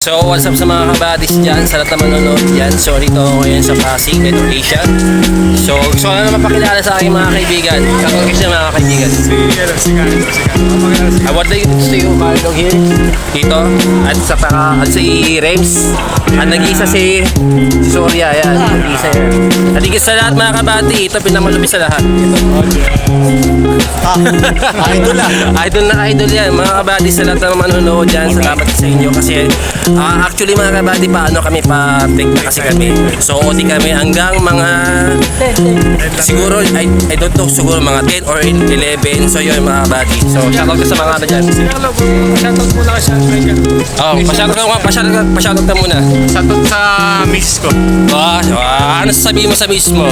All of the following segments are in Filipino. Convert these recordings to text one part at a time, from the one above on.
So what's up sa mga kabadis dyan, sa lahat na manonood dyan. So dito ako ngayon sa Pasig, Metro Asia. So gusto ko na mapakilala sa aking mga kaibigan. Kakong kasi mga kaibigan. I would like to see you Carlo here. Dito. At sa si Rems. At nag-isa si Soria. Yan. Nag-isa yan. At higit sa lahat mga kabati, ito pinamalubi sa lahat. Ito. Idol lang. Idol yan. Mga kabati sa lahat na manonood dyan. Salamat sa inyo kasi actually mga kabati paano kami pa-take na kasi kami. So OT kami hanggang mga siguro I don't know siguro mga 10 or 11. So yun mga kabati. So shoutout ka sa mga ano dyan. Shoutout muna ka siya. Oh, pa-shoutout ka muna. Shoutout sa miss ko. Ano sasabihin mo sa miss mo?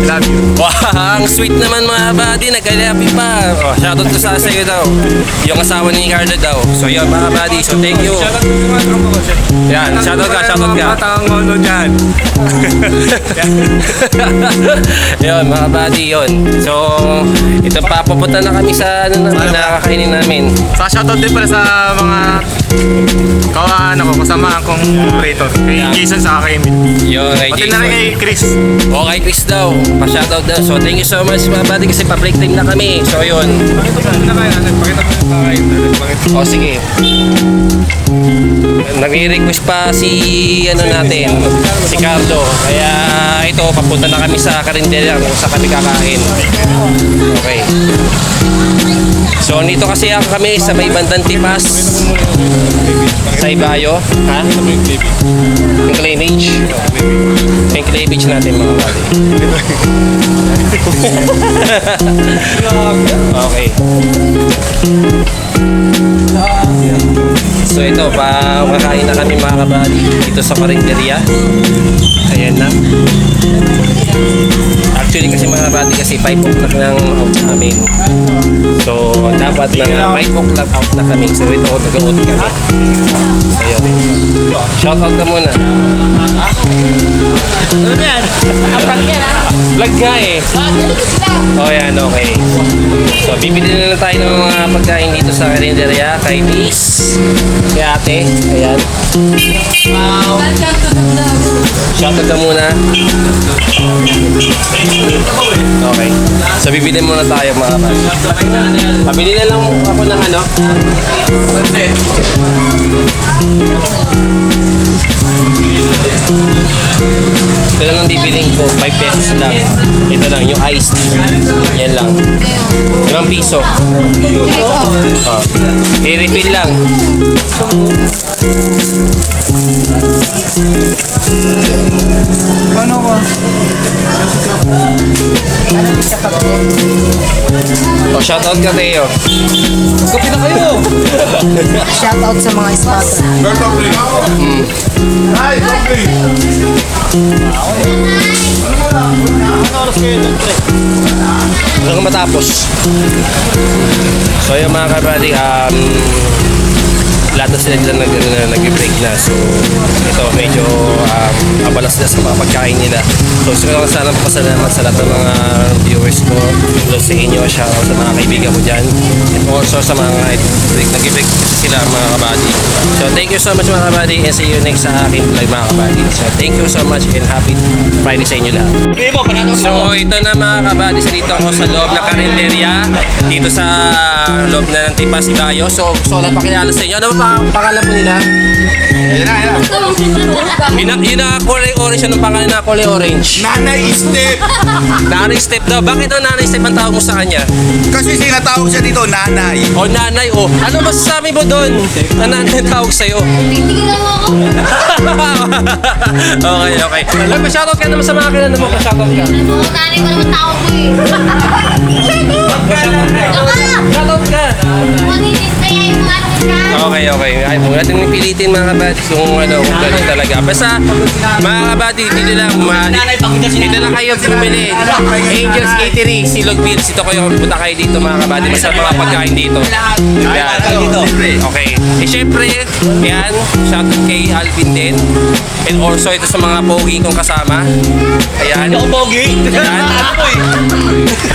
Love you. Wow, ang sweet naman mga buddy, nagkalapi pa. Oh, shoutout ko sa sa'yo daw. Yung asawa ni Carlo daw. So yun mga buddy, so thank you. Shoutout ko yung mga tropa ko siya. Yan, shoutout ka. Matang ono dyan. Yun mga buddy, yun. So, ito pa, papunta na kami sa ano naman, nakakainin namin. Sa shoutout din pala sa mga kasama kong operator. Kay Jason sa akin. Yun, kay Pati na rin kay Jason. Chris. O kay Chris daw, pa-shoutout daw. So, thank you so much mga buddy kasi pa-break time na kami. So, yun. Pakita mo na kayo. Pakita mo na kayo. O, sige. Nag-request pa si ano natin, si Carlo. Kaya ito, papunta na kami sa karinderya kung sa kami kakain. Okay. So, nito kasi kami sa may bandang Tipas. Sa Ibayo. Ha? Yung claimage. Yung claimage natin mga bali. Okay. So ito, kakain na kami mga kabali dito sa karinderya. Ayan na. Actually kasi mga kabali kasi 5 o'clock ng out namin. So dapat na 5 o'clock out na kami. So ito, nag-out kami. Ayun. Shoutout ka muna. Ano yan? Apang yan ha? Vlog nga eh. Oh yan, okay. So bibili na lang tayo ng mga pagkain dito sa karinderya. Kay Miss, kay ate. Ayan. Wow. Shoutout ka muna. Okay. So bibili muna tayo mga kapatid. Pabili na lang ako ng ano. Ito lang ang bibiling ko. 5 pesos lang. Ito lang, yung iced. Yan lang. 5 piso. Oh. I-refill lang. Paano ko? Oh, shoutout ka Teo. Kapi na kayo. Shoutout sa mga spotter. Hi, Kapi. Hanggang matapos. So yung mga kabali, lahat na sila nag-break na. So ito medyo abalas na sa mga pagkain nila. So gusto ko lang sana pasalamat sa lahat ng mga viewers ko. So sa inyo, shoutout sa mga kaibigan ko dyan. And also sa mga nag-break sila mga kabali. So thank you so much mga kabali and see you next sa aking vlog mga kabali. So thank you so much and happy Friday sa inyo lahat. So ito na mga kabali, sa dito ako sa loob ng karinderya. Dito sa loob na ng Tipas Ibayo. So gusto ko lang pakilala sa inyo. Ano ba pangalan po nila? Yun na kulay orange. Anong pangalan na kulay orange? Nanay Step. Nanay Step daw. Bakit daw Nanay Step ang tawag mo sa kanya? Kasi sinatawag siya dito, nanay. O nanay o. Ano masasabi mo doon? Na nanay ang tawag sa'yo? Titignan mo ako. Okay. Alam mo, shoutout ka naman sa mga kilala mo. Pa-shoutout ka. Mga nanay ko naman tao ko eh. Shoutout ka. Maninis kaya yung mga ka. Okay. Ay, huwag natin pilitin mga kabady kung ano, kung gano'n talaga. Basta, mga kabady, dito lang kayo bumili. Angels Eatery, Silog Fields. Ito kayo, punta kayo dito mga kabady. Basta mga pagkain dito. Yan. Okay. Eh, syempre, yan, shoutout kay Alvin din. And also, ito sa mga pogi kong kasama. Ayan. Hindi ako pogi. Ayan.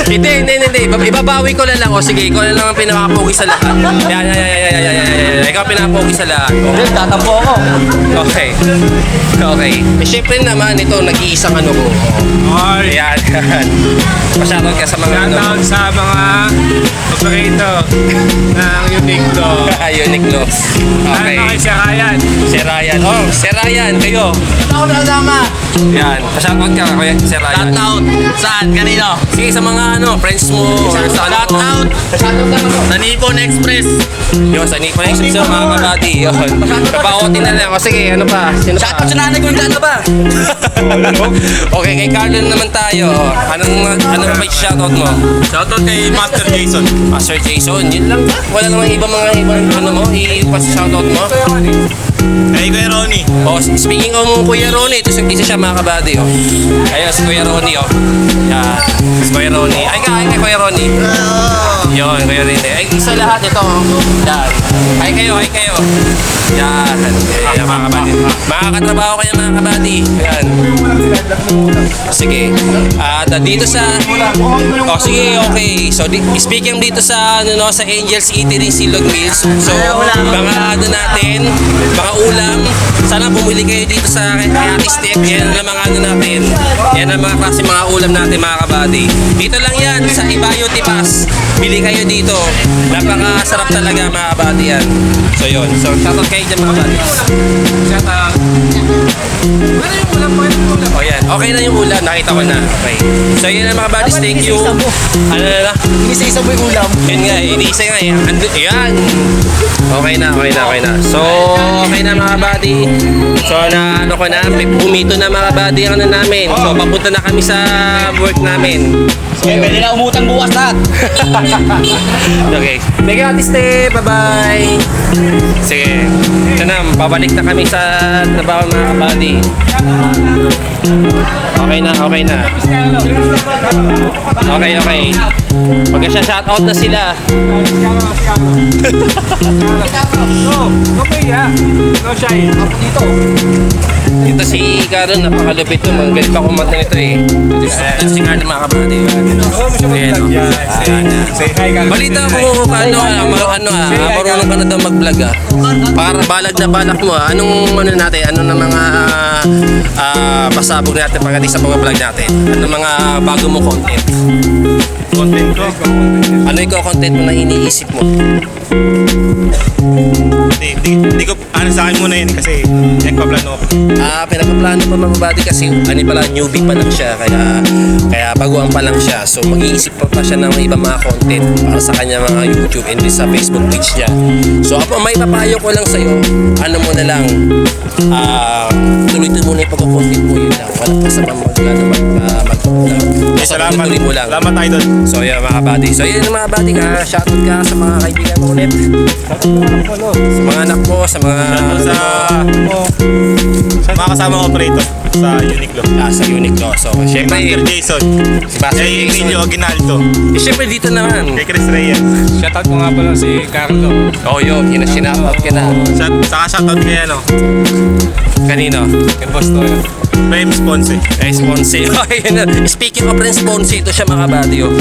Hindi. Ibabawi ko na lang. O sige, ikaw na lang ang pinaka-pogi sa lahat. Yan. Yan. Ikaw pinapogi sa lahat. Hindi, tatampo ako. Okay. Eh, syempre naman, ito, nag-iisang ano ko. Oy, Ayan. Pasyarot ka sa mga ano. shoutout sa mga operator ng Uniqlo. Uniqlo. Okay. Ano kay si Ryan? Si Ryan. Oh, si Ryan, kayo. Ako na sama. Yan. Pasyarot ka, kuya, si Ryan. Shoutout. Saan? Kanino? Sige, sa mga ano, friends mo. Or sa ano mo. Shoutout. Sa Nippon Express. Yun, sa Nippon Express yun, mga kabady. Yun. Kapakotin na lang. O sige, ano pa? Sino pa? Shoutout sa nanay ko, hindi ba? Okay, kay Carlon naman tayo. Anong may shoutout mo? Shoutout kay Master Jason. Master Jason, yun lang. Wala namang ibang ano mo, i-shoutout mo. Kay Kuya Ronnie. Oh, speaking of Kuya Ronnie, ito isa siya mga kabady, oh. Ayun, si Kuya Ronnie, oh. Yan, si Kuya Ronnie. Ay, kay Kuya Ronnie. Yun, Kuya Ronnie. Ay, isa lahat ito, oh. Yan. Ay kayo. Yan. Yan, mga kabady. Makakatrabaho kayo, mga kabady. Yan. Sige. At dito sa... Oh, sige, okay. So, speaking dito sa, ano, no, sa Angels Eatery, Silog Mills. So, mga ano natin, mga ulam. Sana bumili kayo dito sa kay Ate Step. Yan ang mga ano natin. Yan ang mga klase mga ulam natin, mga kabady. Dito lang yan, sa Ibayo Tipas. Bili kayo dito. Napakasarap talaga, mga kabady yan. So, yun. So, shoutout kayo dyan, mga kabady. Shoutout. Ano yung ulam mo? O, yan. Okay na yung ulam. Nakita ko na. Okay. So, yun ang mga buddies. Thank you. Ano na? Inisa-isa mo yung ulam. Yun nga, iniisa nga eh. Yan. Okay na. So, okay na mga buddy. So, na ano ko na, bumito na mga buddy ang ano namin. So, papunta na kami sa work namin. Pwede na umutang bukas lahat. Okay. Thank you, Ate Steph. Bye-bye. Sige. Ito na, babalik na kami sa trabaho mga buddy. Okay na. Okay. Magka-shoutout na sila. No shy. Ito si Karon, napakalupit to. Magaling pa kumanta nito eh. Ito si Karon mga kabady. Ayan o. Say hi ka. Balita ko marunong ka na daw mag-vlog ah. Para balag na balak mo ah. Anong ano natin, ano na mga pasabog natin pagdating sa pag-vlog natin? Ano mga bago mo content? Content ko. Ano yung content mo na iniisip mo? Hindi ko, ano sa akin muna yun kasi nagpaplano ako. Pinagpaplano pa mga buddy kasi ano pala, newbie pa lang siya kaya baguhan pa lang siya. So mag-iisip pa siya ng ibang mga content para sa kanya mga YouTube and sa Facebook page niya. So ako may papayo ko lang sa'yo, ano mo na lang, tuloy-tuloy mo na yung pagkukontent mo, yun lang. Wala pa sa mag-vlog. Salamat. Tuloy mo lang. Salamat tayo doon. So yun mga buddy. So yun mga buddy ka, shoutout ka sa mga kaibigan mo ulit. Sa mga anak mo, sa mga Mga kasama ko operator sa Uniqlo. sa Uniqlo. So syempre, Master Jason. si Master Kay Jason. Emilio Aguinaldo. Syempre dito naman. Kay Chris Reyes. Shoutout ko nga pala si Carlo. Oh, yun. Sinoutout ka na. Saka shoutout kay ano, Kanino? Kay Boss Toyo. Prime Sponsor. Response. Oh, yun na. Speaking of response, ito siya mga buddy. Oh.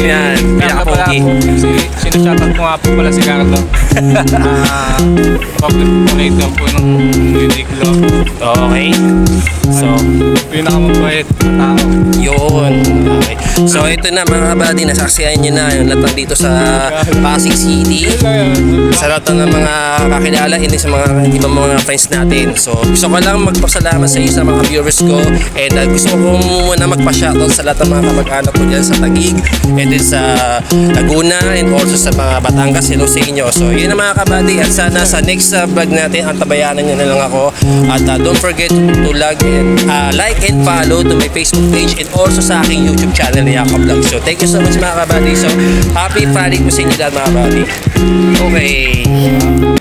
Yan. Pinaka-pogi. Shoutout ko nga po pala si Carlo. Public operator po ng Uniqlo. Okay. So, Pinakamabait na tao. yun. Okay. So, ito na mga buddy. Nasaksihan nyo na yung lahat dito sa Pasig City. Sa lahat ng mga kakilala, hindi sa mga ibang mga friends natin. So, gusto ko lang magpasalamat sa iyo sa mga viewers ko. And gusto ko muna magpa-shoutout sa lahat ng mga kamag-anak ko dyan sa Taguig. And then sa Laguna and also sa mga Batangas. Hello sa inyo. So, yun na mga kabady. At sana sa next vlog natin, ang tabayanan nyo na lang ako. At don't forget to like and follow to my Facebook page and also sa aking YouTube channel na Yaka Vlog. So, thank you so much mga kabady. So, happy Friday po sa inyo lahat mga kabady. Okay.